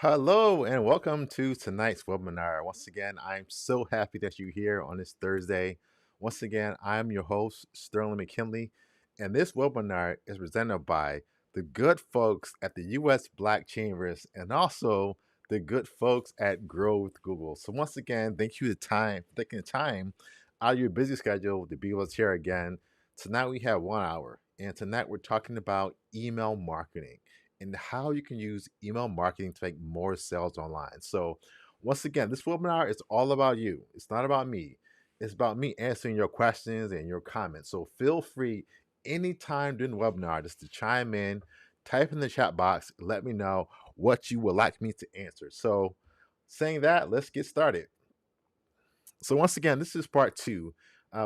Hello and welcome to tonight's webinar. Once again, I'm so happy that you're here on this Thursday. Once again, I'm your host, Sterling McKinley, and this webinar is presented by the good folks at the U.S. Black Chambers and also the good folks at Grow with Google. So once again, thank you for taking the time out of your busy schedule to be with us here again. Tonight we have 1 hour, and tonight we're talking about email marketing and how you can use email marketing to make more sales online. So, once again, this webinar is all about you. It's not about me. It's about me answering your questions and your comments. So, feel free anytime during the webinar just to chime in, type in the chat box, let me know what you would like me to answer. So, saying that, let's get started. So once again, this is part two.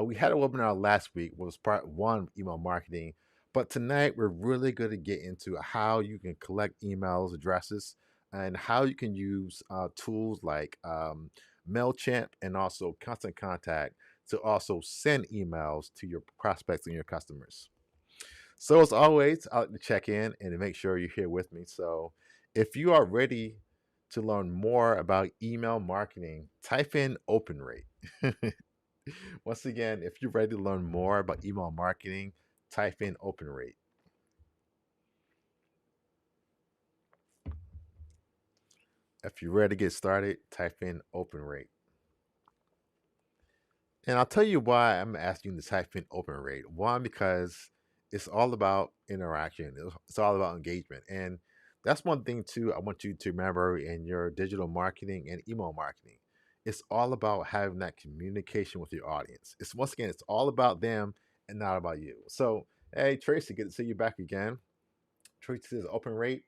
We had a webinar last week, was part one, email marketing. But tonight, we're really going to get into how you can collect emails, addresses, and how you can use tools like MailChimp and also Constant Contact to also send emails to your prospects and your customers. So as always, I like to check in and to make sure you're here with me. So if you are ready to learn more about email marketing, type in open rate. Once again, if you're ready to learn more about email marketing, type in open rate. If you're ready to get started, type in open rate. And I'll tell you why I'm asking you to type in open rate. One, because it's all about interaction. It's all about engagement. And that's one thing too I want you to remember in your digital marketing and email marketing. It's all about having that communication with your audience. It's once again, it's all about them and not about you. So, hey Tracy, good to see you back again. Tracy says open rate.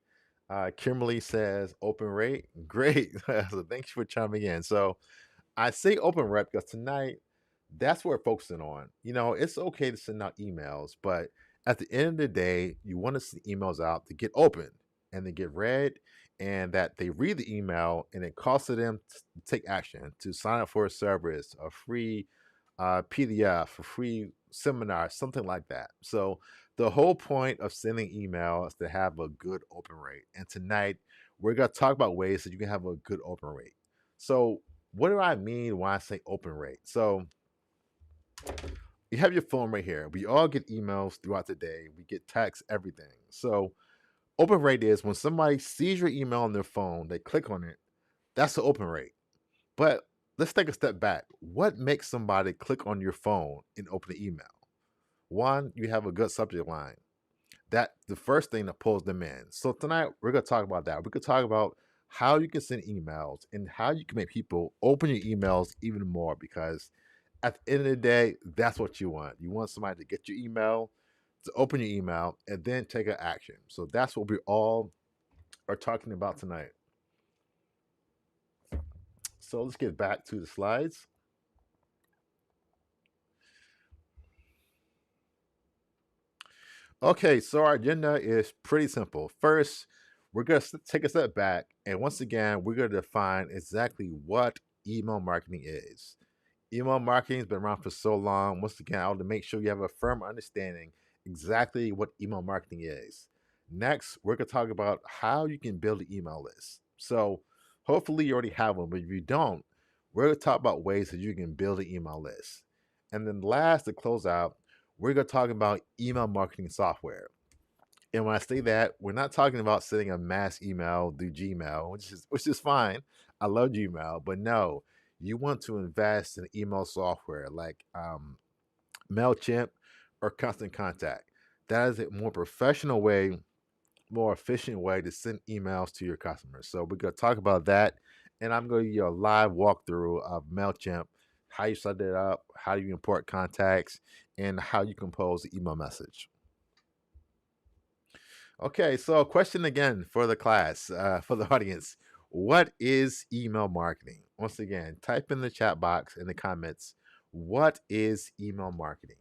Kimberly says open rate. Great. So thanks for chiming in. So I say open rep because tonight that's what we're focusing on. It's okay to send out emails, but at the end of the day, you want to send emails out to get open and they get read, and that they read the email and it costs them to take action to sign up for a service, a free PDF, a free seminar, something like that. So the whole point of sending email is to have a good open rate. And tonight we're going to talk about ways that you can have a good open rate. So what do I mean when I say open rate? So you have your phone right here. We all get emails throughout the day. We get texts, everything. So open rate is when somebody sees your email on their phone, they click on it. That's the open rate. But let's take a step back. What makes somebody click on your phone and open the email? One, you have a good subject line. That's the first thing that pulls them in. So tonight we're gonna talk about that. We could talk about how you can send emails and how you can make people open your emails even more, because at the end of the day, that's what you want. You want somebody to get your email, to open your email, and then take an action. So that's what we all are talking about tonight. So let's get back to the slides. Okay, so our agenda is pretty simple. First, we're going to take a step back, and once again, we're going to define exactly what email marketing is. Email marketing has been around for so long. Once again, I want to make sure you have a firm understanding exactly what email marketing is. Next, we're going to talk about how you can build an email list. So, hopefully, you already have one, but if you don't, we're going to talk about ways that you can build an email list. And then, last, to close out, we're going to talk about email marketing software. And when I say that, we're not talking about sending a mass email through Gmail, which is fine. I love Gmail, but no, you want to invest in email software like Mailchimp or Constant Contact. That is a more professional way, more efficient way to send emails to your customers. So we're going to talk about that, and I'm going to give you a live walkthrough of Mailchimp, how you set it up, how you import contacts, and how you compose the email message. Okay, so question again for the class, for the audience. What is email marketing? Once again, type in the chat box in the comments. What is email marketing?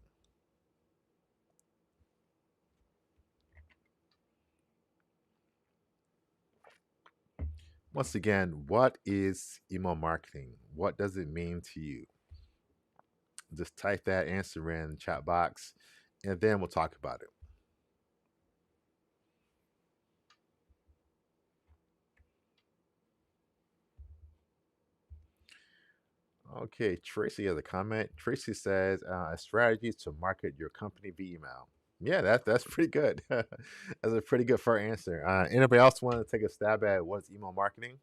Once again, what is email marketing? What does it mean to you? Just type that answer in the chat box, and then we'll talk about it. Okay, Tracy has a comment. Tracy says, "A strategy to market your company via email." Yeah, that's pretty good. That's a pretty good first answer. Anybody else want to take a stab at what's email marketing?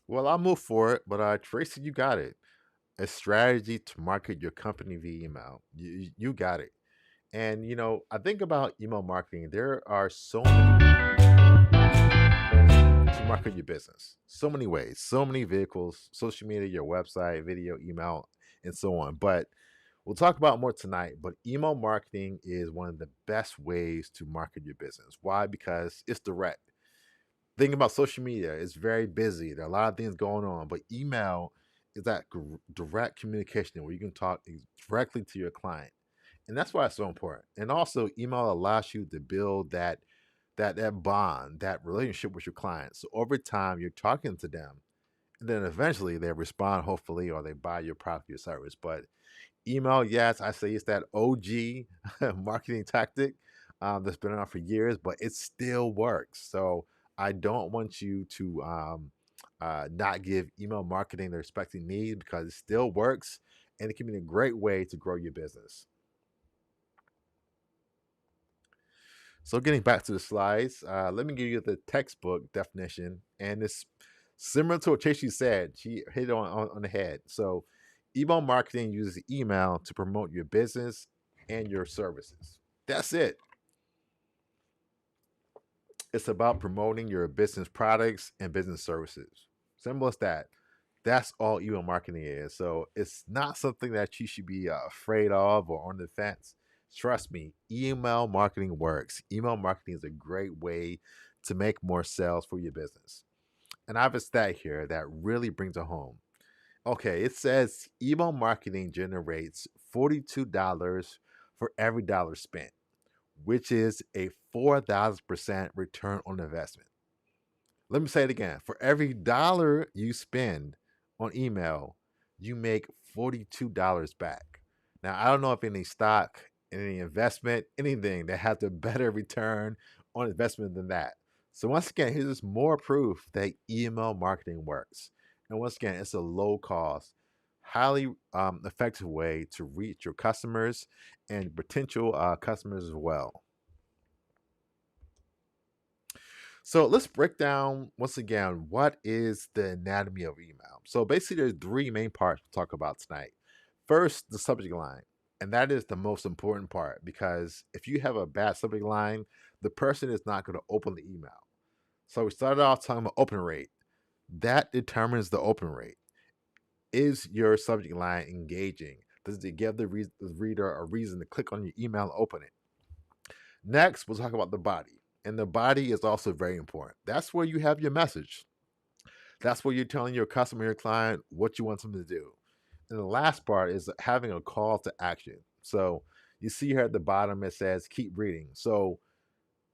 Well, I'll move for it, but Tracy, you got it. A strategy to market your company via email. You got it. And I think about email marketing. There are so many to market your business. So many ways, so many vehicles, social media, your website, video, email, and so on. But we'll talk about more tonight. But email marketing is one of the best ways to market your business. Why? Because it's direct. Think about social media, it's very busy. There are a lot of things going on, but email is that direct communication where you can talk directly to your client. And that's why it's so important. And also, email allows you to build that bond, that relationship with your clients. So over time, you're talking to them, and then eventually they respond, hopefully, or they buy your product, your service. But email, yes, I say it's that OG marketing tactic that's been around for years, but it still works. So I don't want you to not give email marketing the respect it needs because it still works and it can be a great way to grow your business. So getting back to the slides, let me give you the textbook definition, and it's similar to what Tracy said. She hit it on the head. So, email marketing uses email to promote your business and your services. That's it. It's about promoting your business products and business services. Simple as that. That's all email marketing is. So it's not something that you should be afraid of or on the fence. Trust me, email marketing works. Email marketing is a great way to make more sales for your business. And I have a stat here that really brings it home. Okay, it says email marketing generates $42 for every dollar spent, which is a 4,000% return on investment. Let me say it again. For every dollar you spend on email, you make $42 back. Now, I don't know if any stock, any investment, anything that has a better return on investment than that. So, once again, here's just more proof that email marketing works. And once again, it's a low cost, highly effective way to reach your customers and potential customers as well. So let's break down once again what is the anatomy of email. So basically, there's three main parts to talk about tonight. First, the subject line, and that is the most important part because if you have a bad subject line, the person is not going to open the email. So we started off talking about open rate. That determines the open rate. Is your subject line engaging? Does it give the reader a reason to click on your email and open it? Next, we'll talk about the body. And the body is also very important. That's where you have your message. That's where you're telling your customer, your client, what you want them to do. And the last part is having a call to action. So you see here at the bottom, it says keep reading. So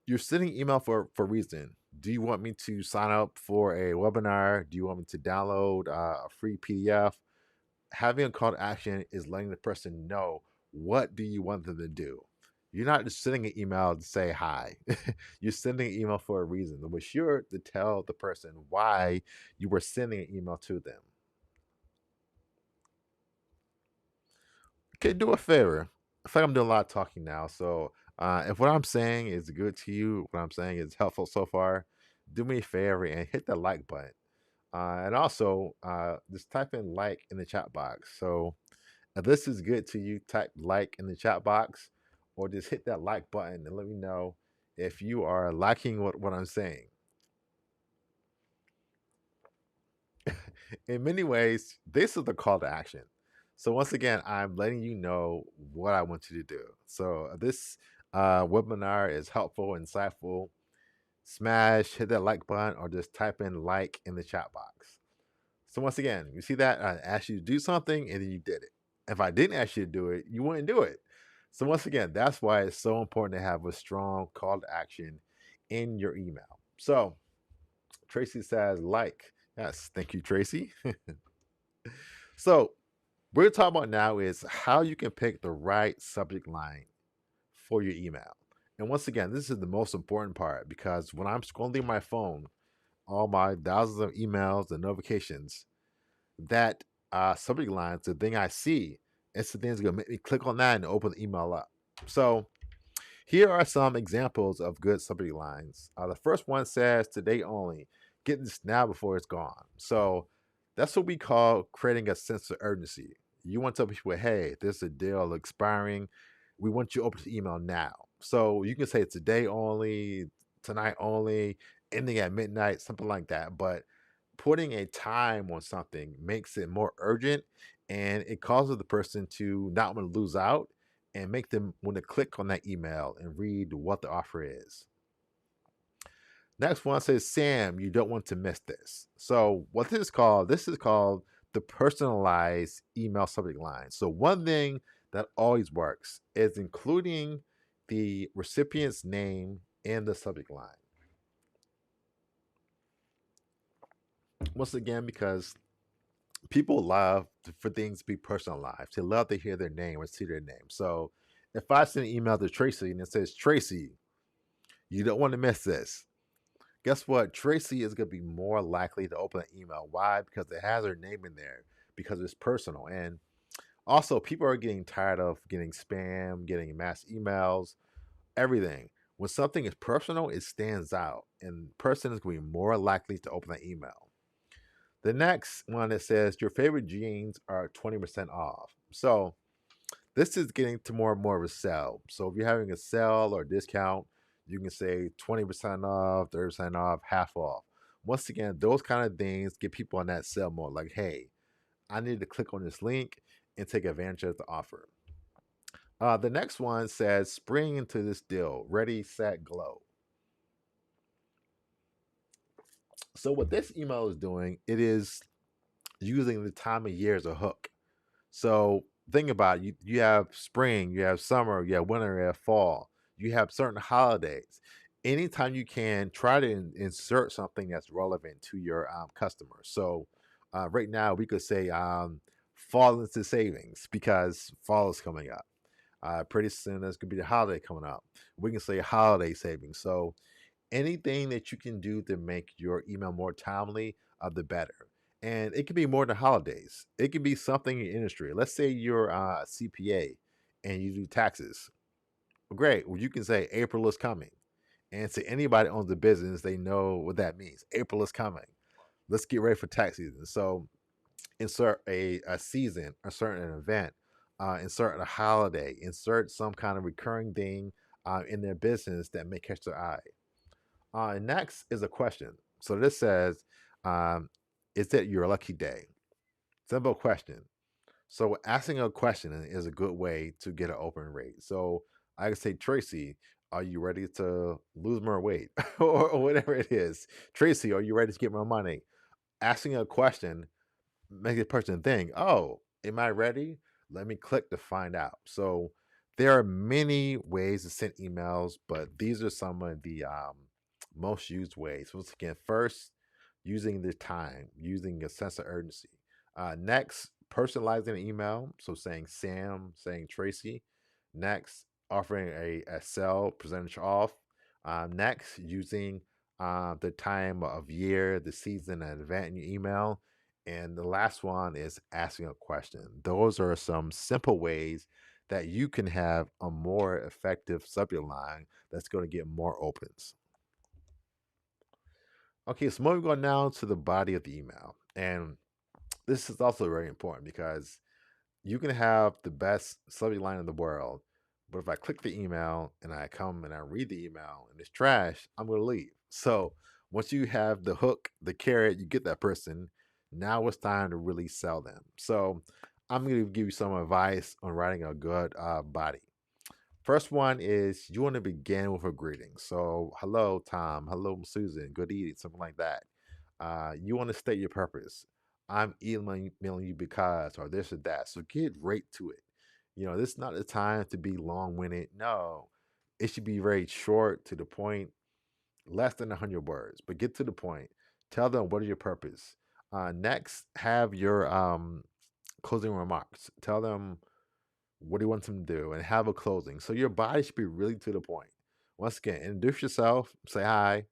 you're sending email for a reason. Do you want me to sign up for a webinar? Do you want me to download a free PDF? Having a call to action is letting the person know what do you want them to do. You're not just sending an email to say hi. You're sending an email for a reason. And we're sure to tell the person why you were sending an email to them. Okay, do a favor. I feel like I'm doing a lot of talking now. So if what I'm saying is good to you, what I'm saying is helpful so far, do me a favor and hit the like button. And also, just type in like in the chat box. So if this is good to you, type like in the chat box or just hit that like button and let me know if you are liking what I'm saying. In many ways, this is the call to action. So once again, I'm letting you know what I want you to do. So this webinar is helpful, insightful. Smash, hit that like button, or just type in like in the chat box. So once again, you see that I asked you to do something and then you did it. If I didn't ask you to do it, you wouldn't do it. So once again, that's why it's so important to have a strong call to action in your email. So Tracy says like. Yes, thank you, Tracy. So what we're talking about now is how you can pick the right subject line for your email. And once again, this is the most important part because when I'm scrolling my phone, all my thousands of emails and notifications, that subject line is the thing I see. It's the thing that's gonna make me click on that and open the email up. So here are some examples of good subject lines. The first one says today only. Get this now before it's gone. So that's what we call creating a sense of urgency. You want to tell people, hey, there's a deal expiring. We want you to open the email now. So you can say today only, tonight only, ending at midnight, something like that. But putting a time on something makes it more urgent, and it causes the person to not want to lose out and make them want to click on that email and read what the offer is. Next one says, Sam, you don't want to miss this. So what this is called the personalized email subject line. So one thing that always works is including the recipient's name in the subject line. Once again, because people love for things to be personalized. They love to hear their name or see their name. So if I send an email to Tracy and it says, Tracy, you don't want to miss this, guess what? Tracy is going to be more likely to open an email. Why? Because it has her name in there, because it's personal. And also, people are getting tired of getting spam, getting mass emails, everything. When something is personal, it stands out, and the person is going to be more likely to open that email. The next one that says your favorite jeans are 20% off. So this is getting to more and more of a sell. So if you're having a sale or discount, you can say 20% off, 30% off, half off. Once again, those kind of things get people on that sell mode. Like, hey, I need to click on this link and take advantage of the offer. The next one says spring into this deal, ready, set, glow. So what this email is doing, it is using the time of year as a hook. So think about it. You have spring, you have summer, you have winter, you have fall, you have certain holidays. Anytime you can, try to insert something that's relevant to your customer. So right now we could say fall into savings because fall is coming up. Pretty soon there's going to be the holiday coming up. We can say holiday savings. So anything that you can do to make your email more timely, the better. And it can be more than holidays. It can be something in your industry. Let's say you're a CPA and you do taxes. Well, great. Well, you can say April is coming. And to anybody owns a business, they know what that means. April is coming. Let's get ready for tax season. So insert a season, insert an event, insert a holiday, insert some kind of recurring thing in their business that may catch their eye. Next is a question. So this says, is it your lucky day? Simple question. So asking a question is a good way to get an open rate. So I can say, Tracy, are you ready to lose more weight? Or whatever it is. Tracy, are you ready to get more money? Asking a question makes the person think, oh, am I ready? Let me click to find out. So there are many ways to send emails, but these are some of the most used ways. Once again, first, using the time, using a sense of urgency. Next, personalizing an email. So saying Sam, saying Tracy. Next, offering a sell percentage off. Next, using the time of year, the season, and event in your email. And the last one is asking a question. Those are some simple ways that you can have a more effective subject line that's going to get more opens. Okay, so moving on now to the body of the email. And this is also very important because you can have the best subject line in the world, but if I click the email and I come and I read the email and it's trash, I'm going to leave. So once you have the hook, the carrot, you get that person. Now it's time to really sell them. So I'm going to give you some advice on writing a good body. First one is you want to begin with a greeting. So, hello, Tom. Hello, Susan. Good evening. Something like that. You want to state your purpose. I'm emailing you because, or this or that. So get right to it. This is not the time to be long winded. No, it should be very short, to the point, less than 100 words, but get to the point. Tell them what is your purpose. Next, have your closing remarks. Tell them what do you want them to do and have a closing. So your body should be really to the point. Once again, introduce yourself, say hi,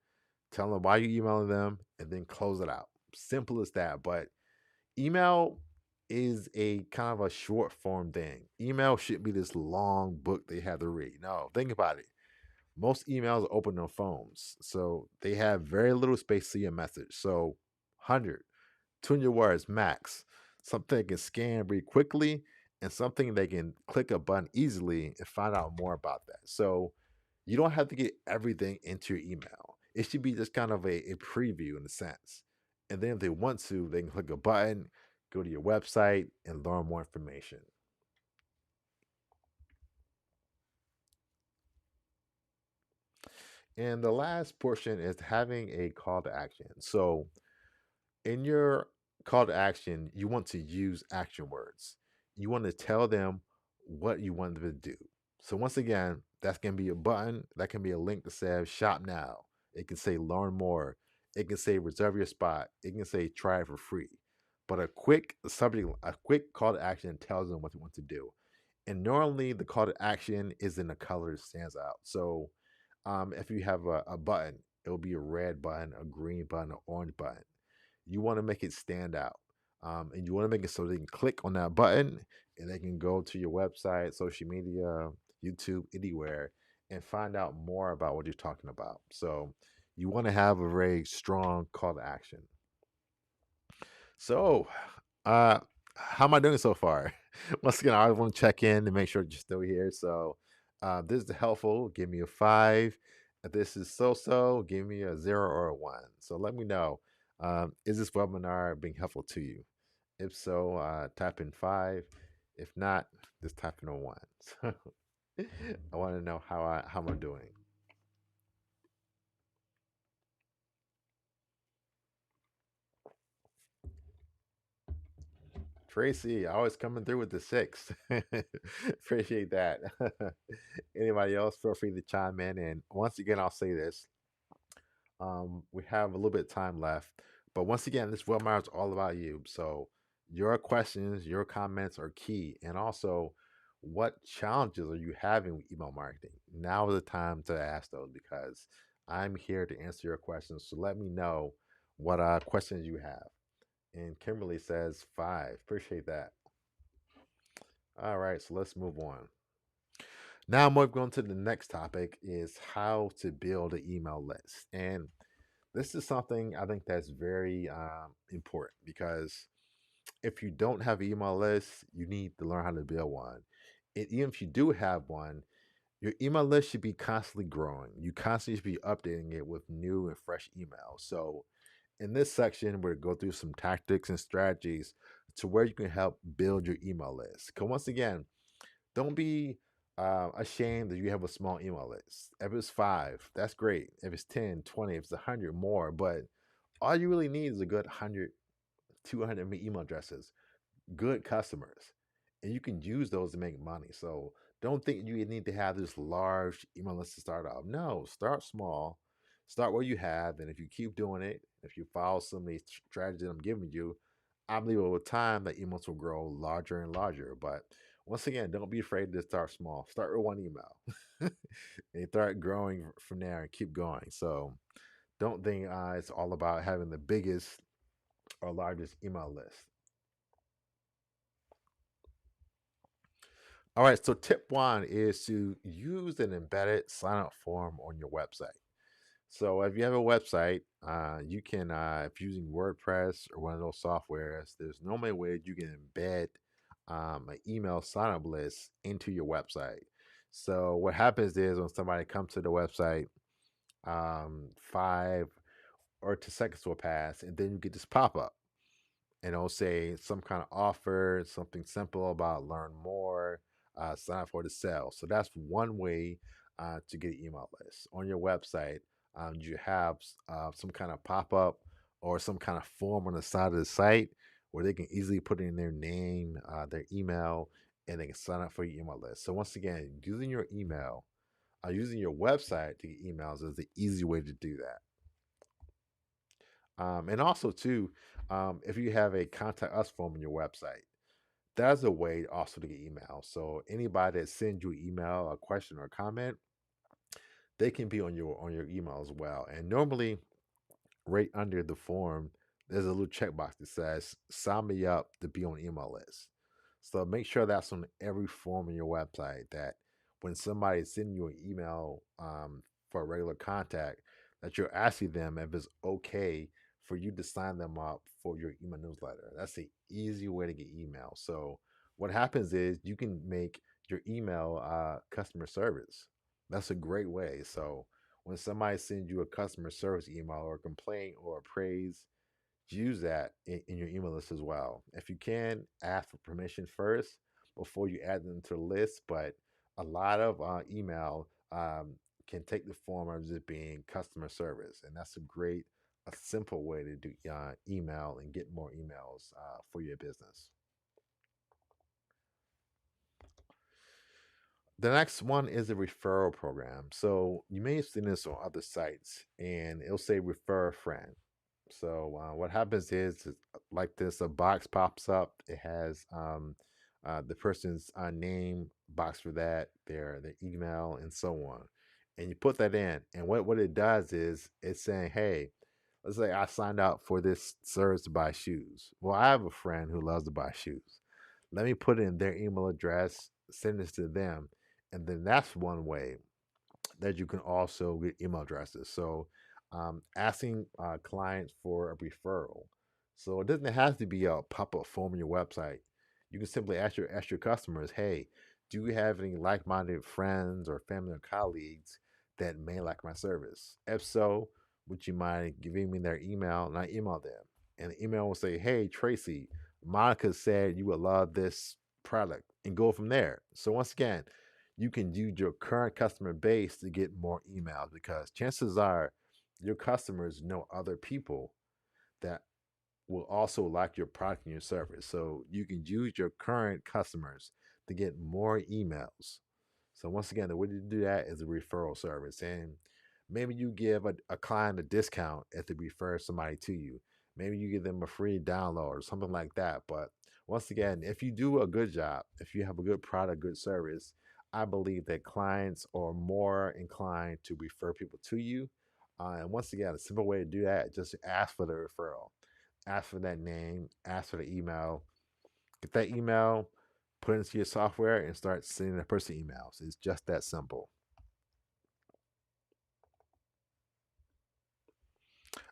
tell them why you emailing them, and then close it out. Simple as that. But email is a kind of a short form thing. Email should be this long book they have to read. No, think about it. Most emails are open on phones, so they have very little space to your message. So 100, 200 words max. Something they can scan very quickly, and something they can click a button easily and find out more about that. So you don't have to get everything into your email. It should be just kind of a preview in a sense. And then if they want to, they can click a button, go to your website, and learn more information. And the last portion is having a call to action. So in your call to action, you want to use action words. You want to tell them what you want them to do. So once again, that's going to be a button. That can be a link that says shop now. It can say learn more. It can say reserve your spot. It can say try it for free. But a quick call to action tells them what you want to do. And normally the call to action is in a color that stands out. So if you have a button, it will be a red button, a green button, an orange button. You want to make it stand out. And you want to make it so they can click on that button and they can go to your website, social media, YouTube, anywhere, and find out more about what you're talking about. So you want to have a very strong call to action. So, uh, how am I doing so far? Once again, I want to check in to make sure you're still here. So, this is helpful. Give me a five. If this is so, give me a zero or a one. So let me know. Is this webinar being helpful to you? If so, type in five. If not, just type in a one. So I want to know how I'm doing. Tracy, always coming through with the six. Appreciate that. Anybody else, feel free to chime in. And once again, I'll say this. We have a little bit of time left, but once again, this webinar is all about you. So your questions, your comments are key. And also, what challenges are you having with email marketing? Now is the time to ask those because I'm here to answer your questions. So let me know what questions you have. And Kimberly says five. Appreciate that. All right, so let's move on. Now, moving on to the next topic is how to build an email list. And this is something I think that's very important because if you don't have an email list, you need to learn how to build one. And even if you do have one, your email list should be constantly growing. You constantly should be updating it with new and fresh emails. So, in this section, we're going to go through some tactics and strategies to where you can help build your email list. Because once again, don't be ashamed that you have a small email list. If it's five, that's great. If it's 10, 20, if it's 100 more, but all you really need is a good 100, 200 email addresses, good customers, and you can use those to make money. So don't think you need to have this large email list to start off. No, start small, start where you have, and if you keep doing it, if you follow some of these strategies I'm giving you, I believe over time that emails will grow larger and larger. But once again, don't be afraid to start small. Start with one email and start growing from there and keep going. So don't think it's all about having the biggest or largest email list. All right, so tip one is to use an embedded sign up form on your website. So if you have a website, you can, if using WordPress or one of those softwares, there's normally a way you can embed an email sign up list into your website. So what happens is when somebody comes to the website, 5 or 2 seconds will pass, and then you get this pop up and it'll say some kind of offer, something simple about learn more, sign up for the sale. So that's one way to get an email list on your website. You have some kind of pop up or some kind of form on the side of the site where they can easily put in their name, their email, and they can sign up for your email list. So once again, using your email, using your website to get emails is the easy way to do that. And also too, if you have a contact us form on your website, that's a way also to get email. So anybody that sends you an email, a question or a comment, they can be on your email as well. And normally right under the form, there's a little checkbox that says sign me up to be on email list. So make sure that's on every form on your website that when somebody sends you an email for a regular contact, that you're asking them if it's okay for you to sign them up for your email newsletter. That's the easy way to get email. So what happens is you can make your email customer service. That's a great way. So when somebody sends you a customer service email or a complaint or a praise, use that in your email list as well. If you can, ask for permission first before you add them to the list. But a lot of email can take the form of just being customer service, and that's a simple way to do email and get more emails for your business. The next one is a referral program. So you may have seen this on other sites, and it'll say refer a friend. So what happens is like this: a box pops up. It has the person's name, box for that, their email, and so on. And you put that in, and what it does is it's saying, hey, let's say I signed up for this service to buy shoes. Well, I have a friend who loves to buy shoes. Let me put in their email address, send this to them, and then that's one way that you can also get email addresses. So, asking clients for a referral. So it doesn't have to be a pop-up form on your website. You can simply ask your customers, "Hey, do you have any like-minded friends or family or colleagues that may like my service? If so, would you mind giving me their email and I email them?" And the email will say, "Hey, Tracy, Monica said you would love this product," and go from there. So once again, you can use your current customer base to get more emails because chances are your customers know other people that will also like your product and your service. So you can use your current customers to get more emails. So once again, the way to do that is a referral service. And maybe you give a client a discount if they refer somebody to you. Maybe you give them a free download or something like that. But once again, if you do a good job, if you have a good product, good service, I believe that clients are more inclined to refer people to you. And once again, a simple way to do that is just ask for the referral, ask for that name, ask for the email, get that email, put it into your software, and start sending the person emails. It's just that simple.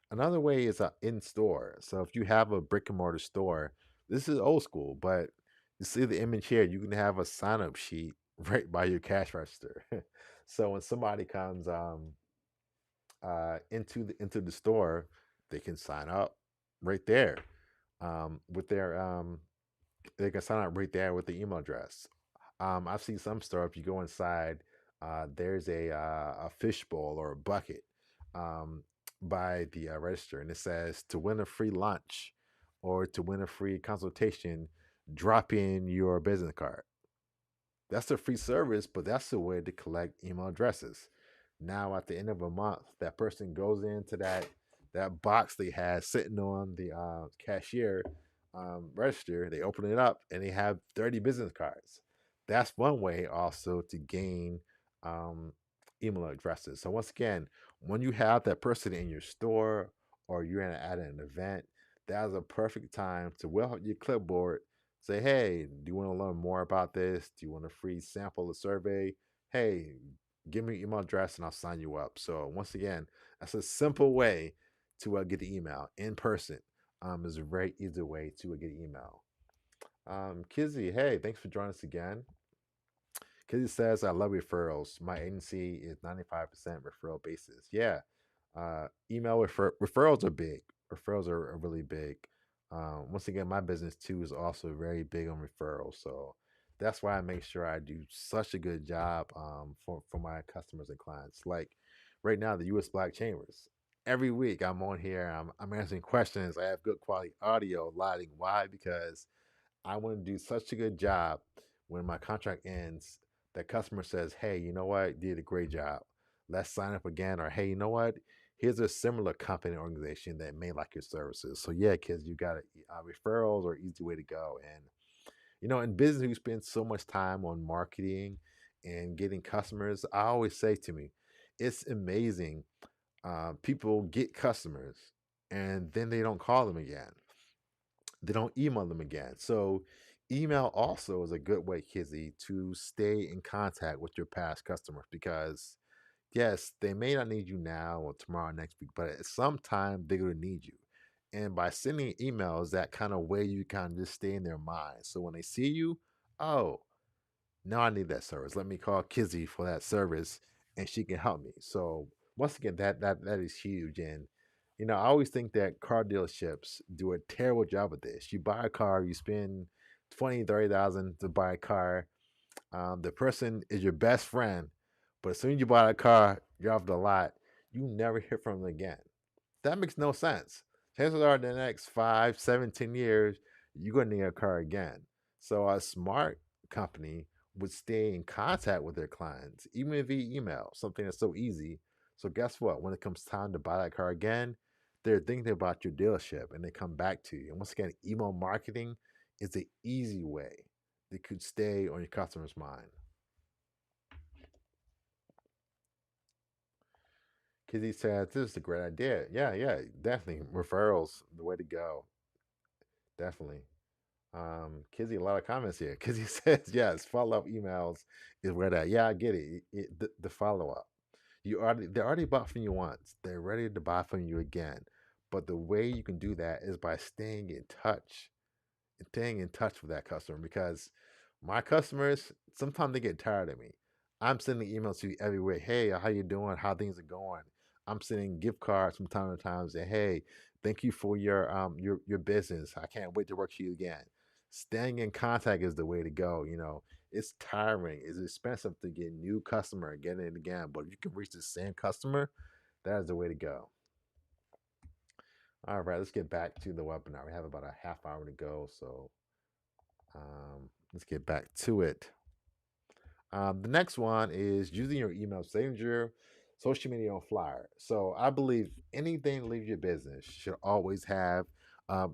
Another way is in store. So if you have a brick and mortar store, this is old school, but you see the image here, you can have a sign up sheet right by your cash register. So when somebody comes into the store, they can sign up right there with their they can sign up right there with the email address. I've seen some store. If you go inside, there's a fishbowl or a bucket um, by the register, and it says to win a free lunch or to win a free consultation, drop in your business card. That's a free service, but that's a way to collect email addresses. Now, at the end of a month, that person goes into that box they had sitting on the cashier register. They open it up and they have 30 business cards. That's one way also to gain um, email addresses. So once again, when you have that person in your store or you're at an event, that's a perfect time to whip out your clipboard. Say, hey, do you want to learn more about this? Do you want a free sample of the survey? Hey, give me your email address and I'll sign you up. So once again, that's a simple way to get the email in person. Is a very easy way to get email. Kizzy, hey, thanks for joining us again. Kizzy says, I love referrals. My agency is 95% referral basis. Yeah. Referrals are big. Referrals are really big. Once again, my business too is also very big on referrals. So that's why I make sure I do such a good job for my customers and clients. Like right now, the US Black Chambers. Every week I'm on here, I'm answering questions. I have good quality audio, lighting. Why? Because I want to do such a good job when my contract ends that customer says, hey, you know what? You did a great job. Let's sign up again. Or, hey, you know what? Here's a similar company or organization that may like your services. So, yeah, kids, you got it. Referrals are an easy way to go. And, in business, we spend so much time on marketing and getting customers. I always say to me, it's amazing. People get customers and then they don't call them again. They don't email them again. So, email also is a good way, Kizzy, to stay in contact with your past customers because, yes, they may not need you now or tomorrow, next week, but at some time they're going to need you. And by sending emails, that kind of way you kind of just stay in their mind. So when they see you, oh, now I need that service. Let me call Kizzy for that service, and she can help me. So once again, that is huge. And I always think that car dealerships do a terrible job of this. You buy a car, you spend 20, 30,000 to buy a car. The person is your best friend, but as soon as you buy a car, you're off the lot. You never hear from them again. That makes no sense. Chances are, in the next 5, 7, 10 years, you're going to need a car again. So a smart company would stay in contact with their clients, even via email, something that's so easy. So guess what? When it comes time to buy that car again, they're thinking about your dealership and they come back to you. And once again, email marketing is the easy way that could stay on your customer's mind. Because he said, this is a great idea. Yeah, yeah, definitely. Referrals, the way to go. Definitely. Kizzy, a lot of comments here. Kizzy says, yes, follow up emails is where that. Yeah, I get it. The follow up. They already bought from you once. They're ready to buy from you again. But the way you can do that is by staying in touch with that customer because my customers sometimes they get tired of me. I'm sending emails to you every week. Hey, how you doing? How things are going? I'm sending gift cards from time to time. Say, hey, thank you for your business. I can't wait to work with you again. Staying in contact is the way to go. It's tiring. It's expensive to get new customer and get it again. But if you can reach the same customer, that is the way to go. All right, let's get back to the webinar. We have about a half hour to go, so let's get back to it. The next one is using your email signature, social media on flyer. So I believe anything that leaves your business should always have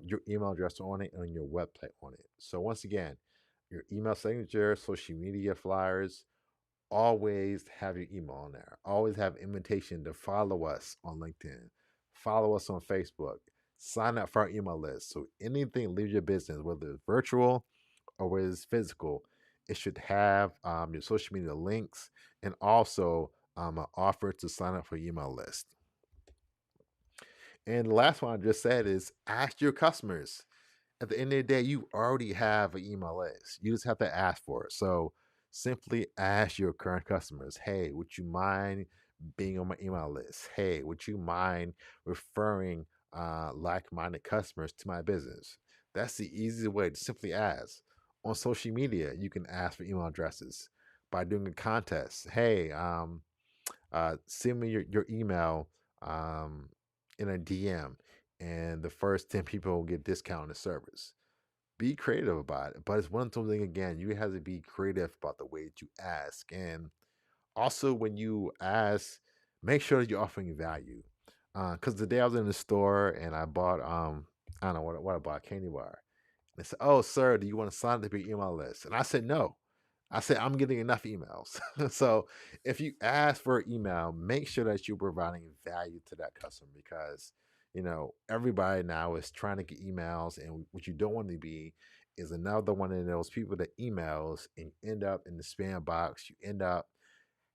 your email address on it and your website on it. So once again, your email signature, social media flyers, always have your email on there. Always have invitation to follow us on LinkedIn, follow us on Facebook, sign up for our email list. So anything leaves your business, whether it's virtual or whether it's physical, it should have your social media links and also an offer to sign up for your email list. And the last one I just said is ask your customers. At the end of the day, you already have an email list. You just have to ask for it. So simply ask your current customers, hey, would you mind being on my email list? Hey, would you mind referring like-minded customers to my business? That's the easiest way to simply ask. On social media, you can ask for email addresses by doing a contest. Hey, send me your email in a DM, and the first 10 people will get discount on the service. Be creative about it, but it's one thing again. You have to be creative about the way that you ask, and also when you ask, make sure that you're offering value. Because the day I was in the store and I bought I don't know what I bought, a candy bar. They said, "Oh, sir, do you want to sign up for your email list?" And I said, "No." I said, "I'm getting enough emails." So if you ask for an email, make sure that you're providing value to that customer because everybody now is trying to get emails, and what you don't want to be is another one of those people that emails and you end up in the spam box. You end up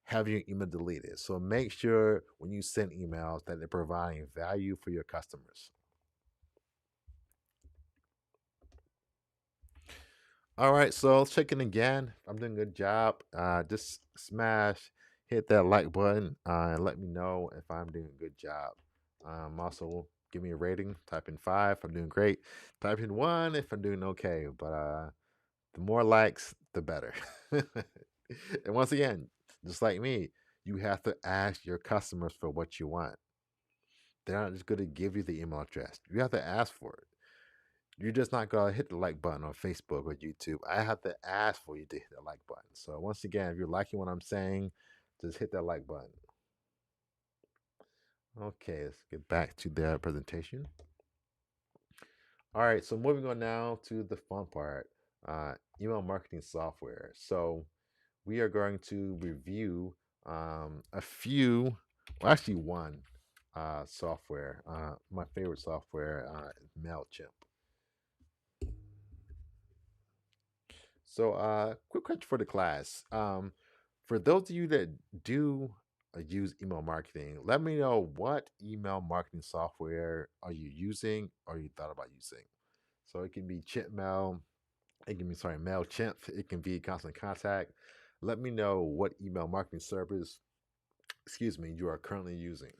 having your email deleted. So make sure when you send emails that they're providing value for your customers. All right, so let's check in again. I'm doing a good job. Just hit that like button, and let me know if I'm doing a good job. Also, give me a rating. Type in 5 if I'm doing great. Type in 1 if I'm doing okay. But the more likes, the better. And once again, just like me, you have to ask your customers for what you want. They're not just going to give you the email address. You have to ask for it. You're just not gonna hit the like button on Facebook or YouTube. I have to ask for you to hit the like button. So once again, if you're liking what I'm saying, just hit that like button. Okay, let's get back to the presentation. All right, so moving on now to the fun part, email marketing software. So we are going to review a few, well, actually one. software. My favorite software is Mailchimp. So, quick question for the class. For those of you that do use email marketing, let me know what email marketing software are you using or you thought about using. So it can be Chipmail, it can be Mailchimp, it can be Constant Contact. Let me know what email marketing service, excuse me, you are currently using.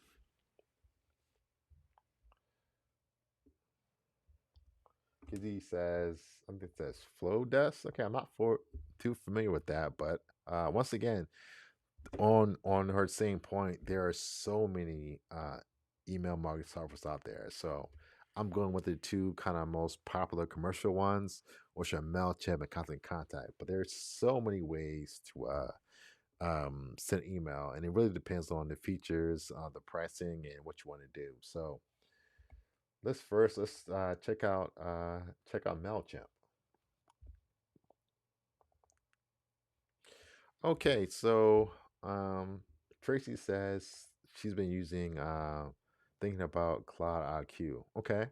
Kizzy says, I think it says Flow Desk. Okay, I'm not too familiar with that, but once again, on her same point, there are so many email marketing softwares out there. So I'm going with the two kind of most popular commercial ones, which are Mailchimp and Constant Contact. But there's so many ways to send email, and it really depends on the features, the pricing, and what you want to do. So let's check out Mailchimp. Okay, so um, Tracy says she's been using thinking about Cloud IQ. Okay,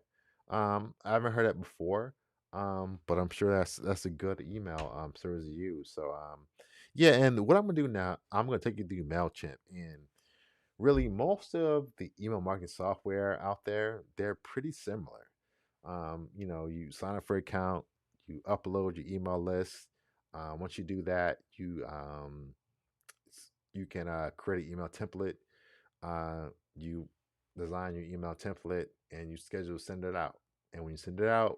I haven't heard that before, but I'm sure that's a good email service to use. So yeah, and what I'm gonna do now, I'm gonna take you through Mailchimp, and really most of the email marketing software out there, they're pretty similar. You sign up for an account, you upload your email list. Once you do that, you can create an email template. You design your email template and you schedule to send it out. And when you send it out,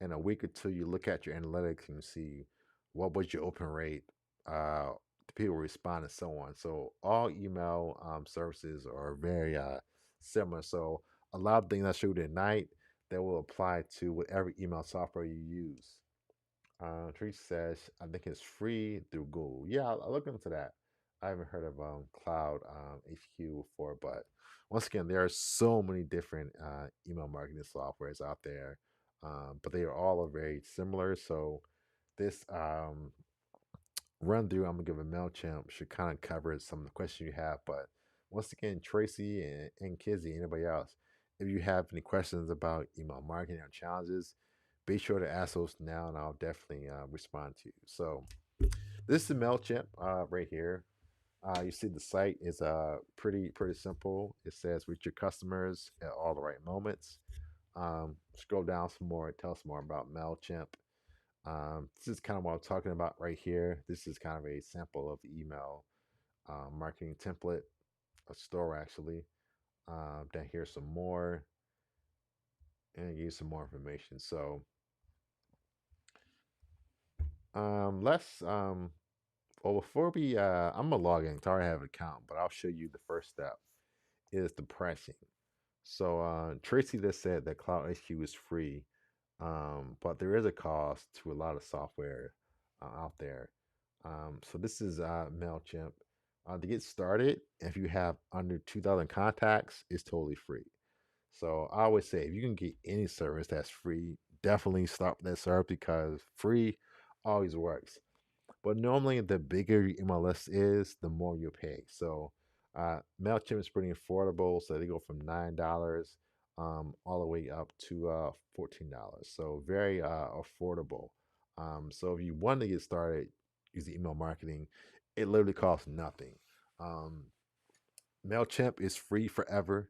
in a week or two, you look at your analytics and you see what was your open rate, the people respond, and so on. So all email services are very similar. So a lot of things I showed at night that will apply to whatever email software you use. Trish says, I think it's free through Google. Yeah, I'll look into that. I haven't heard of Cloud HQ before, but once again, there are so many different email marketing softwares out there, but they are all very similar. So this run through I'm gonna give a MailChimp should kind of cover some of the questions you have. But once again, Tracy and Kizzy, anybody else, if you have any questions about email marketing or challenges, be sure to ask those now, and I'll definitely respond to you. So this is MailChimp right here. You see the site is pretty simple. It says reach your customers at all the right moments. Scroll down some more. It tells more about MailChimp. This is kind of what I'm talking about right here. This is kind of a sample of the email marketing template, a store actually. Down here, some more, and give you some more information. So let's well before we I'm gonna log in. 'Cause I already have an account, but I'll show you the first step is the pricing. So Tracy just said that Cloud HQ is free, but there is a cost to a lot of software out there. So this is Mailchimp. To get started, if you have under 2,000 contacts, it's totally free. So I always say if you can get any service that's free, definitely start with that service because free always works. But normally, the bigger your email list is, the more you pay. So Mailchimp is pretty affordable. So they go from $9 all the way up to $14. So very affordable. So if you want to get started using email marketing, it literally costs nothing. Um, Mailchimp is free forever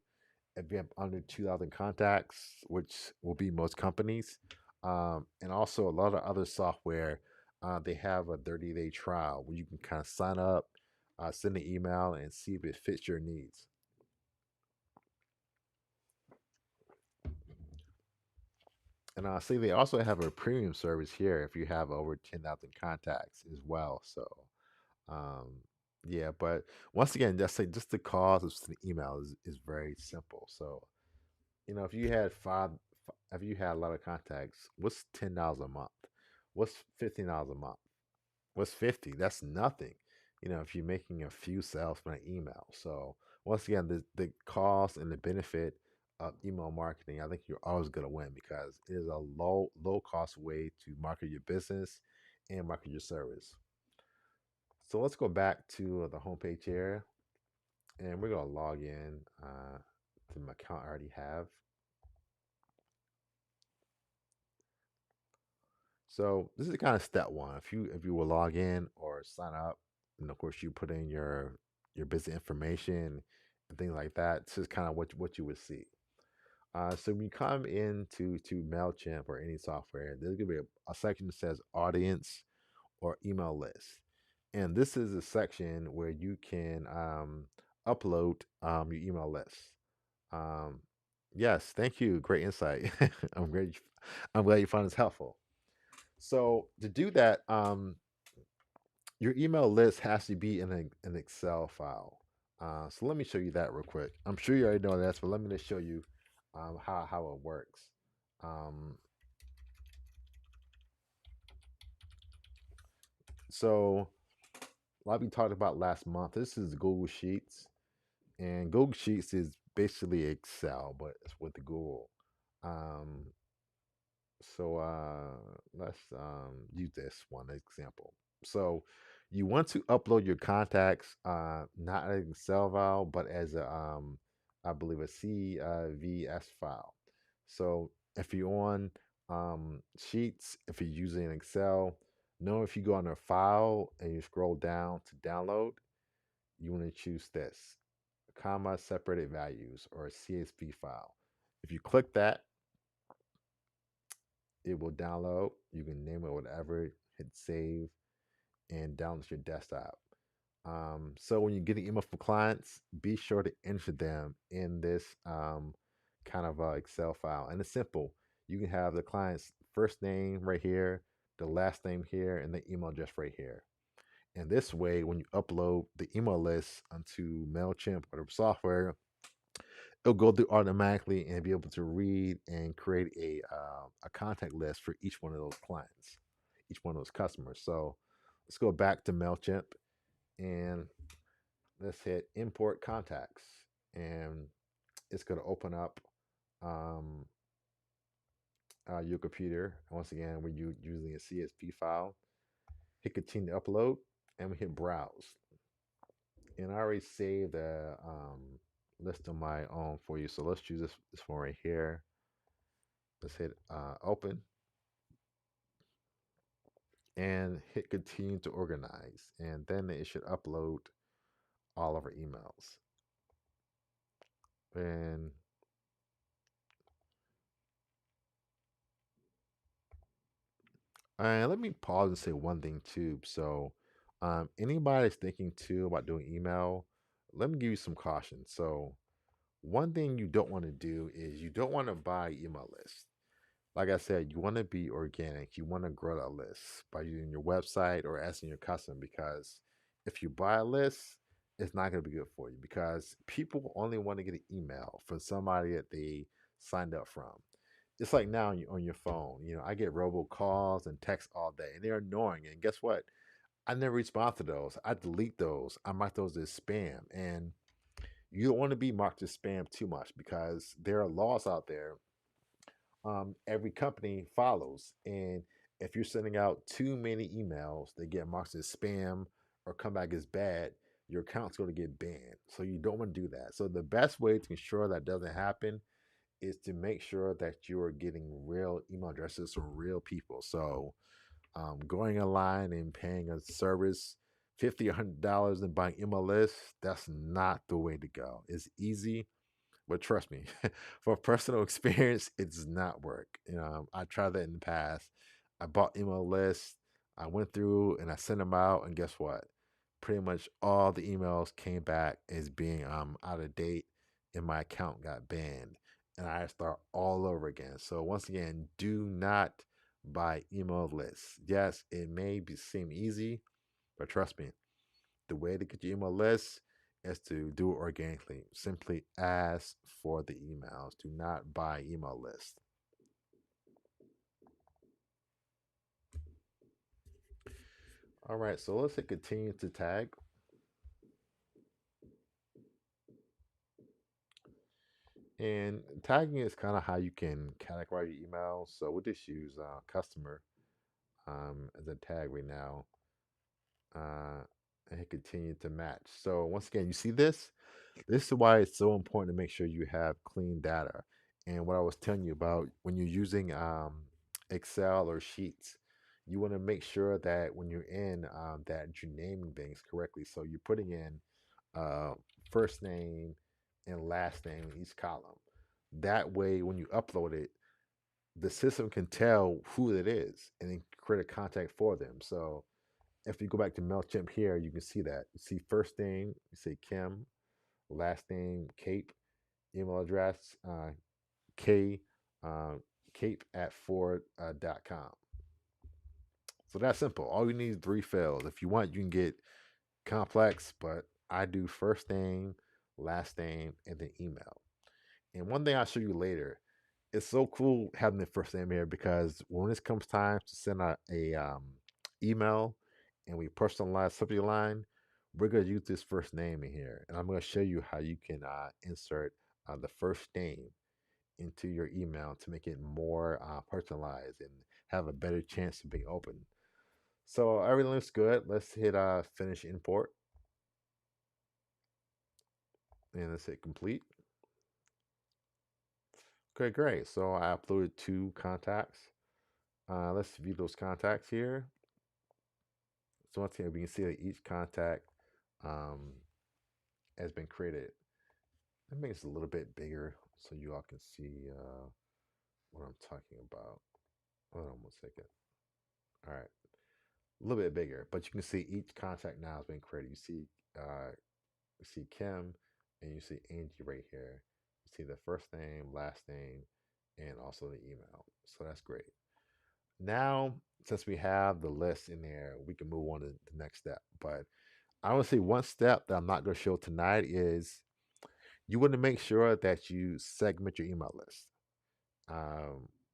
if you have under 2,000 contacts, which will be most companies. And also a lot of other software, they have a 30-day trial where you can kind of sign up, send an email, and see if it fits your needs. And see, they also have a premium service here if you have over 10,000 contacts as well. So, um, yeah, but once again, just the cost of the email is very simple. So, if you had if you had a lot of contacts, what's $10 a month? What's $15 a month? What's 50? That's nothing. If you're making a few sales from an email. So once again, the cost and the benefit of email marketing, I think you're always gonna win because it is a low cost way to market your business and market your service. So let's go back to the homepage here, and we're gonna log in the account I already have. So this is kind of step one. If you will log in or sign up, and of course you put in your business information and things like that. This is kind of what you would see. So when you come into to Mailchimp or any software, there's gonna be a section that says audience or email list, and this is a section where you can upload your email list. Um, yes, thank you. Great insight. I'm great. I'm glad you found this helpful. So to do that, your email list has to be in an Excel file. So let me show you that real quick. I'm sure you already know that, but let me just show you how it works. Um, so like we talked about last month, this is Google Sheets, and Google Sheets is basically Excel, but it's with the Google. Um, so let's use this one example. So you want to upload your contacts not as an Excel file, but as a I believe a CVS file. So if you're on Sheets, if you're using Excel, know if you go on a file and you scroll down to download, you want to choose this comma separated values or a CSV file. If you click that, it will download. You can name it whatever, hit save, and download to your desktop. So when you get an email from clients, be sure to enter them in this kind of Excel file. And it's simple. You can have the client's first name right here, the last name here, and the email address right here. And this way, when you upload the email list onto MailChimp or the software, it'll go through automatically and be able to read and create a contact list for each one of those clients, each one of those customers. So let's go back to Mailchimp and let's hit import contacts, and it's going to open up um, your computer. Once again, we're using a CSV file. Hit continue to upload, and we hit browse. And I already saved a list on my own for you. So let's choose this one right here. Let's hit open and hit continue to organize. And then it should upload all of our emails. And let me pause and say one thing too. So, anybody that's thinking too about doing email, let me give you some caution. So, one thing you don't want to do is you don't want to buy email lists. Like I said, you want to be organic. You want to grow that list by using your website or asking your customer, because if you buy a list, it's not going to be good for you because people only want to get an email from somebody that they signed up from. It's like now on your phone. I get robocalls and texts all day, and they're annoying. And guess what? I never respond to those. I delete those. I mark those as spam. And you don't want to be marked as spam too much because there are laws out there every company follows. And if you're sending out too many emails that get marked as spam or come back as bad, your account's going to get banned. So you don't want to do that. So the best way to ensure that doesn't happen is to make sure that you are getting real email addresses from real people. So going online and paying a service $50 or $100 and buying email lists, that's not the way to go. It's easy, but trust me, for personal experience, it does not work. I tried that in the past. I bought email lists. I went through and I sent them out, and guess what? Pretty much all the emails came back as being out of date, and my account got banned, and I had to start all over again. So once again, do not buy email lists. Yes, it may seem easy, but trust me, the way to get your email list is to do it organically. Simply ask for the emails. Do not buy email lists. All right, so let's hit continue to tag. And tagging is kind of how you can categorize your emails. So we'll just use customer as a tag right now, and hit continue to match. So once again, you see this? This is why it's so important to make sure you have clean data. And what I was telling you about when you're using Excel or Sheets, you want to make sure that when you're in that you're naming things correctly. So you're putting in uh, first name and last name in each column. That way, when you upload it, the system can tell who it is and then create a contact for them. So if you go back to MailChimp here, you can see that. You see first name, you say Kim, last name, Cape, email address, K, uh, Cape at Ford.com. So that's simple. All you need is three fields. If you want, you can get complex, but I do first name, last name, and then email. And one thing I'll show you later, it's so cool having the first name here because when it comes time to send out a email and we personalize subject line, we're going to use this first name in here. And I'm going to show you how you can insert the first name into your email to make it more personalized and have a better chance of being open. So everything looks good. Let's hit finish import and let's hit complete. Okay, great. So I uploaded two contacts. Let's view those contacts here. So once again, we can see that each contact um, has been created. Let me make this a little bit bigger so you all can see what I'm talking about. Hold on one second. All right, a little bit bigger, but you can see each contact now has been created. You see Kim, and you see Angie right here. You see the first name, last name, and also the email. So that's great. Now, since we have the list in there, we can move on to the next step. But I want to say one step that I'm not going to show tonight is you want to make sure that you segment your email list.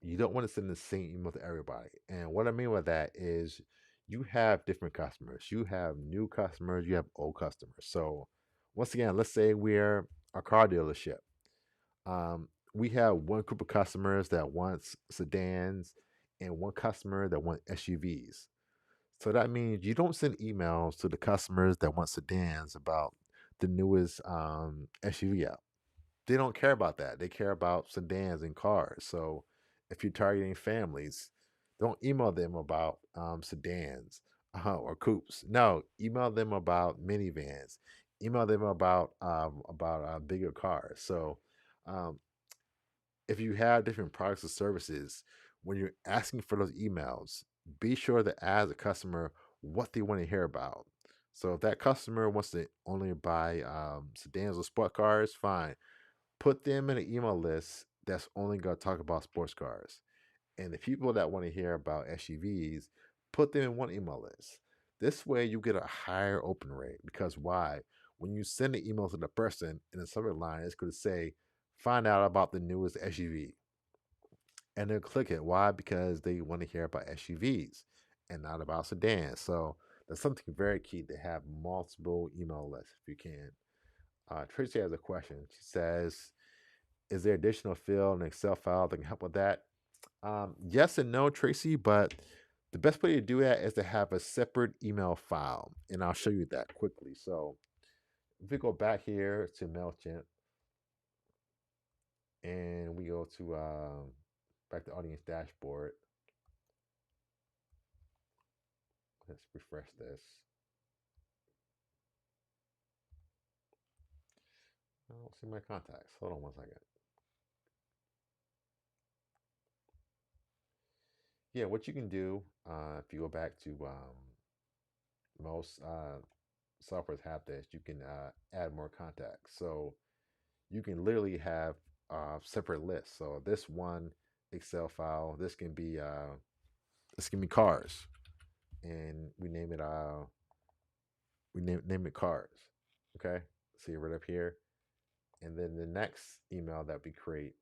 You don't want to send the same email to everybody. And what I mean by that is you have different customers. You have new customers, you have old customers. So, once again, let's say we're a car dealership. We have one group of customers that wants sedans and one customer that wants SUVs. So that means you don't send emails to the customers that want sedans about the newest SUV out. They don't care about that. They care about sedans and cars. So if you're targeting families, don't email them about sedans or coupes. No, email them about minivans. Email them about bigger cars. So um, if you have different products or services, when you're asking for those emails, be sure to ask the customer what they want to hear about. So if that customer wants to only buy sedans or sport cars, fine. Put them in an email list that's only going to talk about sports cars. And the people that want to hear about SUVs, put them in one email list. This way you get a higher open rate because why? When you send an email to the person in the subject line, it's going to say, find out about the newest SUV. And they'll click it. Why? Because they want to hear about SUVs and not about sedans. So that's something very key to have multiple email lists if you can. Tracy has a question. She says, is there additional field in an Excel file that can help with that? Yes and no, Tracy, but the best way to do that is to have a separate email file. And I'll show you that quickly. So if we go back here to MailChimp and we go to back to audience dashboard, let's refresh this. I don't see my contacts. Hold on one second. Yeah, what you can do if you go back to most softwares have this, you can add more contacts. So you can literally have separate lists. So this one Excel file, this can be cars, and we name it name it cars. Okay, see it right up here, and then the next email that we create,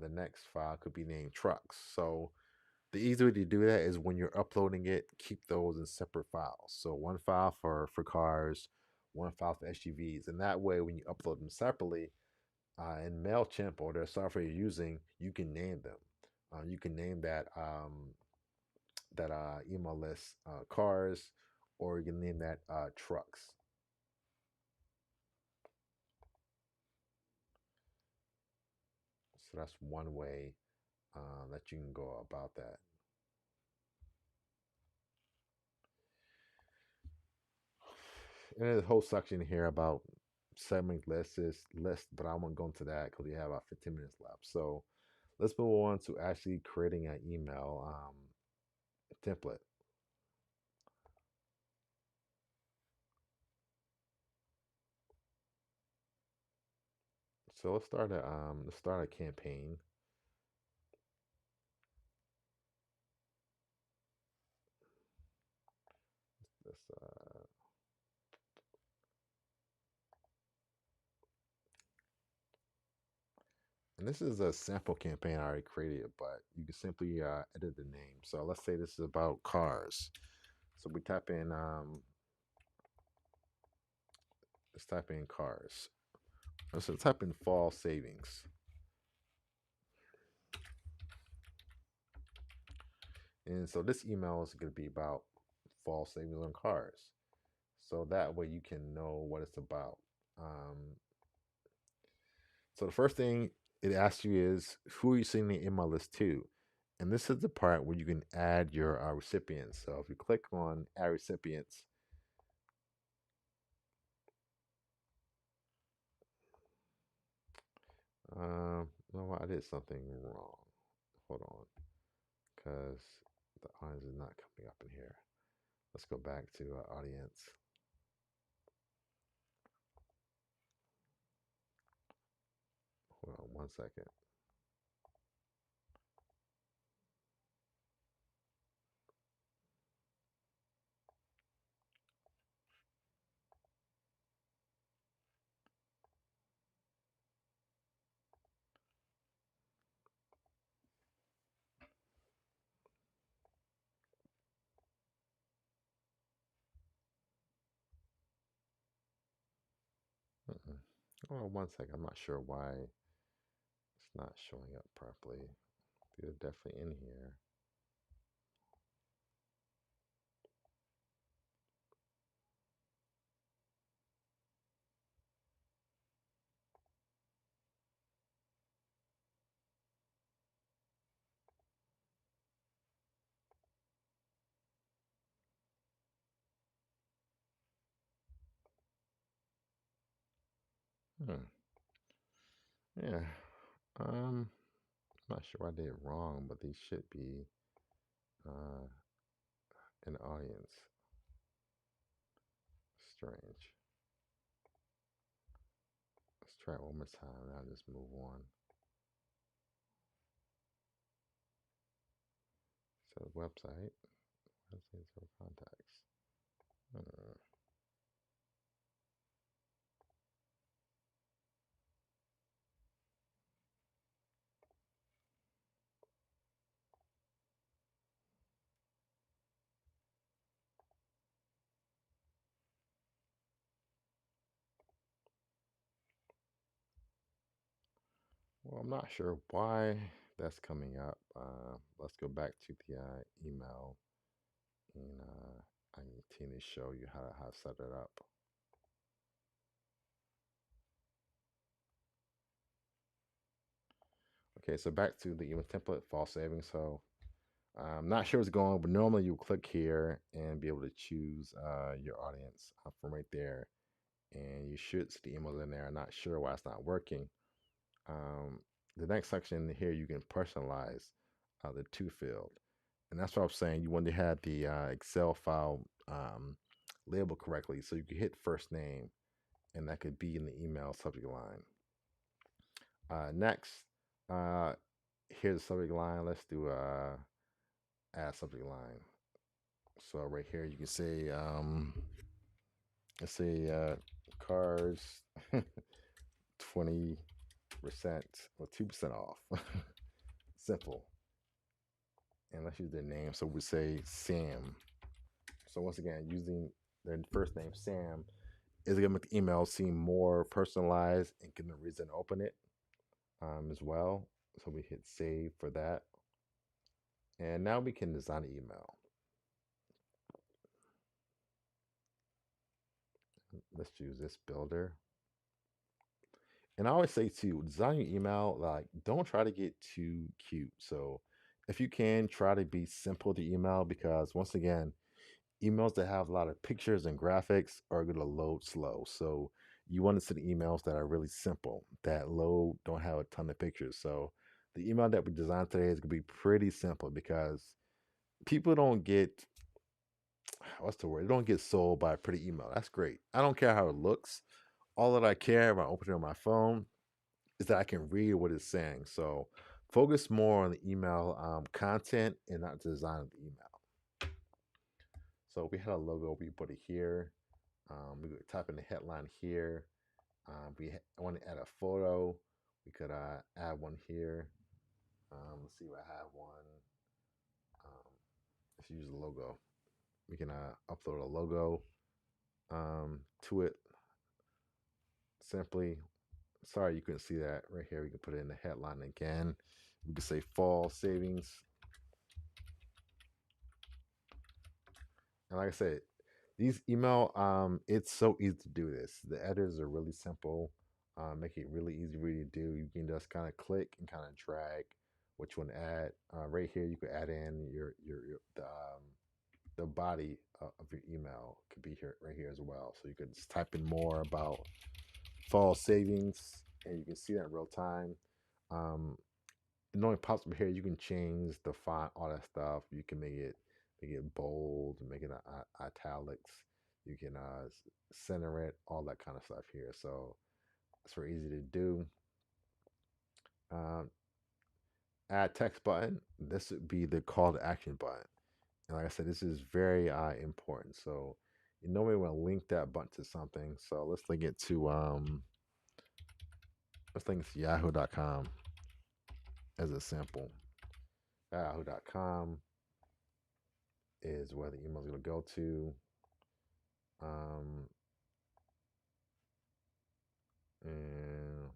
the next file could be named trucks. So the easy way to do that is when you're uploading it, keep those in separate files. So one file for cars, one file for SUVs, and that way when you upload them separately in Mailchimp or the software you're using, you can name them. You can name that email list cars, or you can name that trucks. So that's one way that you can go about that. And there's a whole section here about segment list, but I won't go into that because we have about 15 minutes left. So let's move on to actually creating an email template. So let's start a campaign. Let's, and this is a sample campaign I already created, but you can simply edit the name. So let's say this is about cars. So we type in let's type in cars. Let's type in fall savings. And so this email is going to be about fall savings on cars. So that way you can know what it's about. So the first thing it asks you is who are you sending the email list to? And this is the part where you can add your recipients. So if you click on add recipients, no, I did something wrong. Hold on, because the audience is not coming up in here. Let's go back to audience. Hold on 1 second. Hold on 1 second. I'm not sure why it's not showing up properly. They're definitely in here. Hmm. Yeah. I'm not sure I did it wrong, but these should be uh, in the audience. Strange. Let's try it one more time and I'll just move on. So website. Websites or contacts. Hmm. Well, I'm not sure why that's coming up. Let's go back to the email and I can continue to show you how to set it up. Okay, so back to the email template, fall savings. So I'm not sure what's going on, but normally you click here and be able to choose your audience from right there. And you should see the emails in there. I'm not sure why it's not working. Um, the next section here, you can personalize the to field. And that's what I'm saying. You want to have the Excel file labeled correctly. So you can hit first name, and that could be in the email subject line. Next, uh, here's the subject line. Let's do add subject line. So right here, you can say, let's say cars 20% or 2% off. Simple. And let's use their name. So we say Sam. So once again, using their first name, Sam, is going to make the email seem more personalized and give them a reason to open it as well. So we hit save for that. And now we can design an email. Let's choose this builder. And I always say too, design your email, like don't try to get too cute. So if you can, try to be simple to email because once again, emails that have a lot of pictures and graphics are going to load slow. So you want to send emails that are really simple, that load, don't have a ton of pictures. So the email that we designed today is going to be pretty simple because people don't get, what's the word? They don't get sold by a pretty email. That's great. I don't care how it looks. All that I care about opening on my phone is that I can read what it's saying. So focus more on the email content and not the design of the email. So we had a logo, we put it here. We could type in the headline here. I want to add a photo. We could add one here. Let's see if I have one. Um, let's use the logo. We can upload a logo to it simply. Sorry you couldn't see that right here. We can put it in the headline again. We can say fall savings. And like I said, these email, it's so easy to do this. The editors are really simple, make it really easy for you to do. You can just kind of click and kind of drag what you want to add. Right here, you could add in your the body of your email could be here right here as well. So you could just type in more about fall savings, and you can see that in real time. Um, and knowing pops up here, you can change the font, all that stuff. You can make it bold, make it italics. You can center it, all that kind of stuff here. So it's very easy to do. Um, Add text button. This would be the call to action button. And like I said, this is very important. So you normally want to link that button to something. So let's link it to yahoo.com as a sample. Yahoo.com is where the email is going to go to. Um, and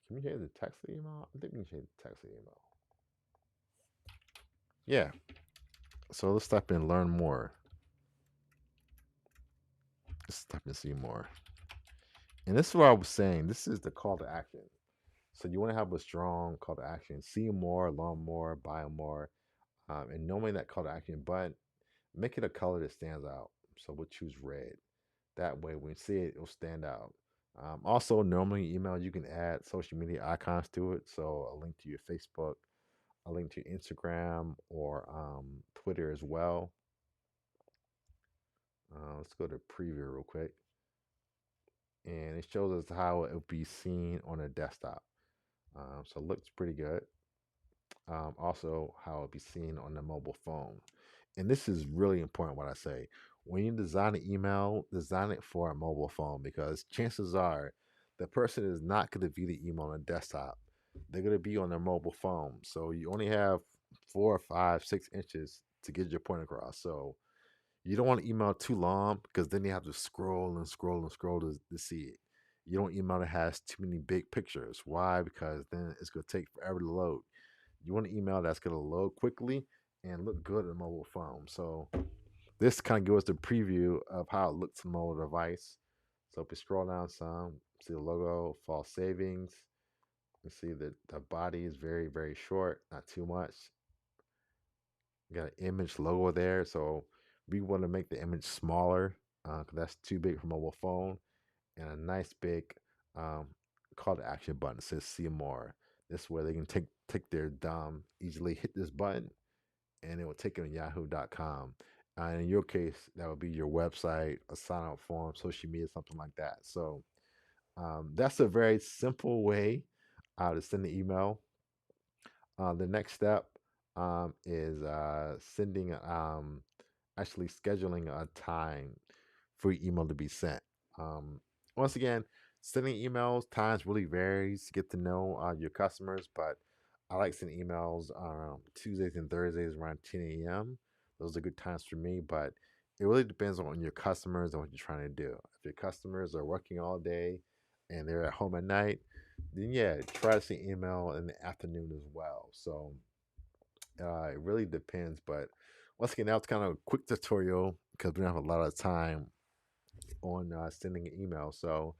can we hear the text of the email? I think we can hear the text of the email. Yeah. So let's type in learn more. Let's type in see more. And this is what I was saying. This is the call to action. So you want to have a strong call to action. See more, learn more, buy more. And knowing that call to action, but make it a color that stands out. So we'll choose red. That way, when you see it, it'll stand out. Also, normally email, you can add social media icons to it. So a link to your Facebook, a link to your Instagram or Twitter as well. Let's go to preview real quick. And it shows us how it will be seen on a desktop. So it looks pretty good. Also, how it'll be seen on the mobile phone. And this is really important what I say. When you design an email, design it for a mobile phone because chances are the person is not going to view the email on a desktop. They're going to be on their mobile phone. So you only have 4 or 5, 6 inches to get your point across. So you don't want to email too long because then you have to scroll and scroll and scroll to see it. You don't email that has too many big pictures. Why? Because then it's going to take forever to load. You want an email that's going to load quickly and look good on a mobile phone. So this kind of gives us the preview of how it looks on a mobile device. So if we scroll down some, see the logo, fall savings. You see that the body is very, very short, not too much. You got an image logo there. So we want to make the image smaller because that's too big for mobile phone. And a nice big um, call to action button that says see more. This way they can take their thumb, easily hit this button, and it will take them to yahoo.com. And in your case, that would be your website, a sign up form, social media, something like that. So that's a very simple way to send the email. The next step is sending, actually scheduling a time for your email to be sent. Um, Once again, sending emails times really varies to get to know your customers, but I like sending emails Tuesdays and Thursdays around 10 a.m. Those are good times for me, but it really depends on your customers and what you're trying to do. If your customers are working all day and they're at home at night, then yeah, try to send email in the afternoon as well. So it really depends, but once again, that was kind of a quick tutorial because we don't have a lot of time on sending an email. So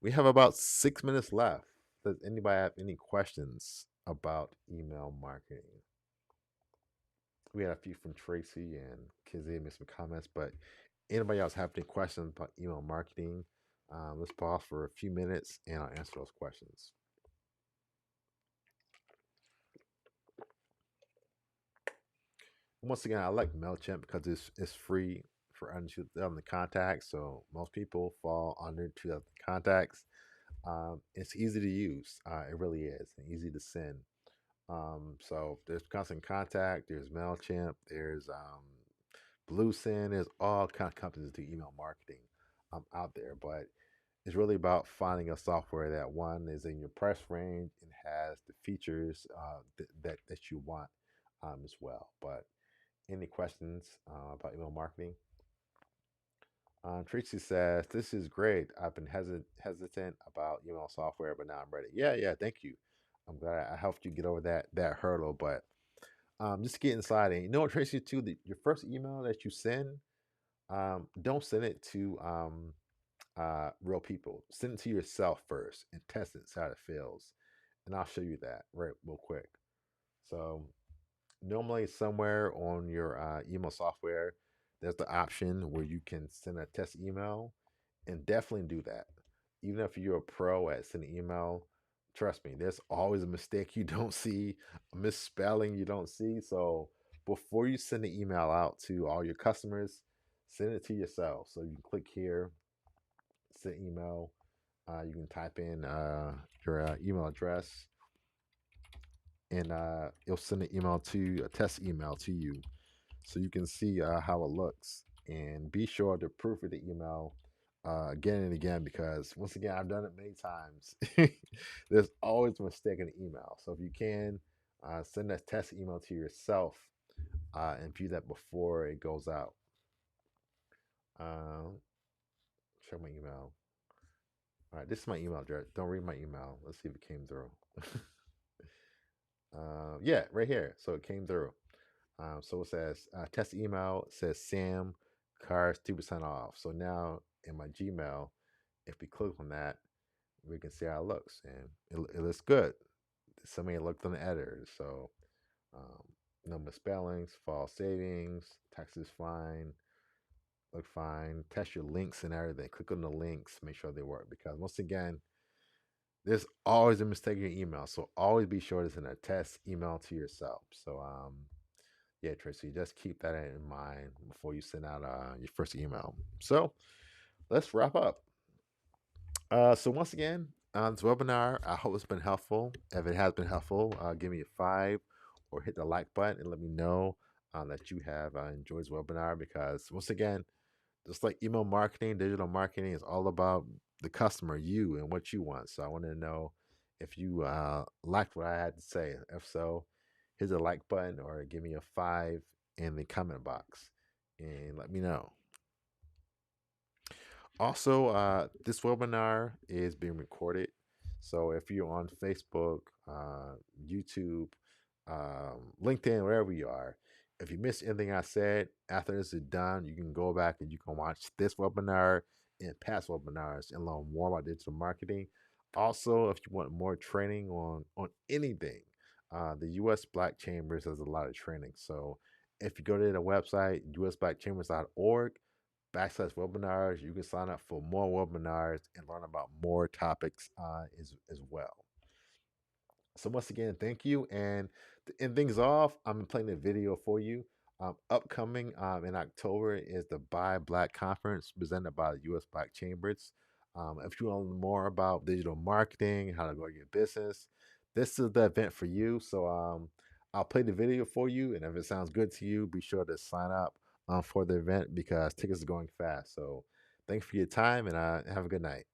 We have about 6 minutes left. Does anybody have any questions about email marketing? We had a few from Tracy and Kizzy made some comments, but anybody else have any questions about email marketing? Let's pause for a few minutes and I'll answer those questions. Once again, I like MailChimp because it's free for under 2,000 contacts, so most people fall under 2,000 contacts. It's easy to use. It really is, and easy to send. So there's Constant Contact, there's MailChimp, there's BlueSend, there's all kind of companies that do email marketing out there, but it's really about finding a software that one is in your price range and has the features that you want as well. But any questions about email marketing? Tracy says, "This is great. I've been hesitant about email software, but now I'm ready." Yeah. Thank you. I'm glad I helped you get over that hurdle. But just get inside, and you know what, Tracy, too. Your first email that you send, don't send it to real people. Send it to yourself first and test it, see how it feels. And I'll show you that real quick. So normally somewhere on your email software, there's the option where you can send a test email, and definitely do that. Even if you're a pro at sending email, trust me, there's always a mistake you don't see, a misspelling you don't see. So before you send the email out to all your customers, send it to yourself. So you can click here, send email. You can type in your email address, and it'll send a test email to you, so you can see how it looks. And be sure to proofread the email again and again, because once again, I've done it many times. There's always a mistake in the email. So if you can, send that test email to yourself and view that before it goes out. Check my email. All right, this is my email address. Don't read my email. Let's see if it came through. Yeah, right here. So it came through. So it says test email. It says Sam cars 2% off. So now in my Gmail, if we click on that, we can see how it looks, and it looks good. Somebody looked on the editor, so no misspellings, false savings, text is fine, look fine. Test your links and everything. Click on the links, make sure they work, because once again, there's always a mistake in your email. So always be sure to send a test email to yourself. So yeah, Tracy, just keep that in mind before you send out your first email. So let's wrap up. So once again, on this webinar, I hope it's been helpful. If it has been helpful, give me a 5 or hit the like button and let me know that you have enjoyed this webinar, because once again, just like email marketing, digital marketing is all about the customer, you, and what you want. So I want to know if you liked what I had to say. If so, hit the like button or give me a 5 in the comment box and let me know. Also, this webinar is being recorded. So if you're on Facebook, YouTube, LinkedIn, wherever you are, if you missed anything I said after this is done, you can go back and you can watch this webinar and past webinars and learn more about digital marketing. Also, if you want more training on anything, the U.S. Black Chambers has a lot of training. So if you go to the website, usblackchambers.org/webinars, you can sign up for more webinars and learn about more topics as well. So once again, thank you. And to end things off, I'm playing a video for you. Upcoming in October is the Buy Black Conference presented by the U.S. Black Chambers. If you want to learn more about digital marketing, how to grow your business, this is the event for you. So I'll play the video for you, and if it sounds good to you, be sure to sign up for the event, because tickets are going fast. So thanks for your time, and have a good night.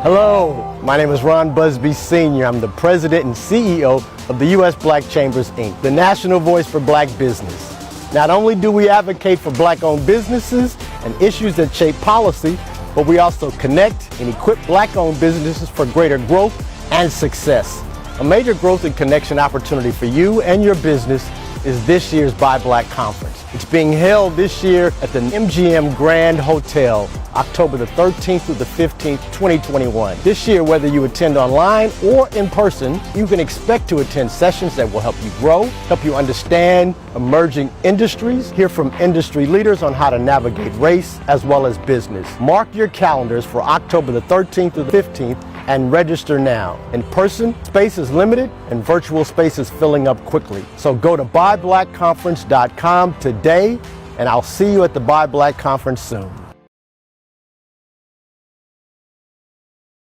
Hello, my name is Ron Busby Sr. I'm the president and CEO of the U.S. Black Chambers, Inc., the national voice for black business. Not only do we advocate for black-owned businesses and issues that shape policy, but we also connect and equip black-owned businesses for greater growth and success. A major growth and connection opportunity for you and your business is this year's Buy Black Conference. It's being held this year at the MGM Grand Hotel, October the 13th through the 15th, 2021. This year, whether you attend online or in person, you can expect to attend sessions that will help you grow, help you understand emerging industries, hear from industry leaders on how to navigate race as well as business. Mark your calendars for October the 13th through the 15th and register now. In person, space is limited and virtual space is filling up quickly. So go to buyblackconference.com today and I'll see you at the Buy Black Conference soon.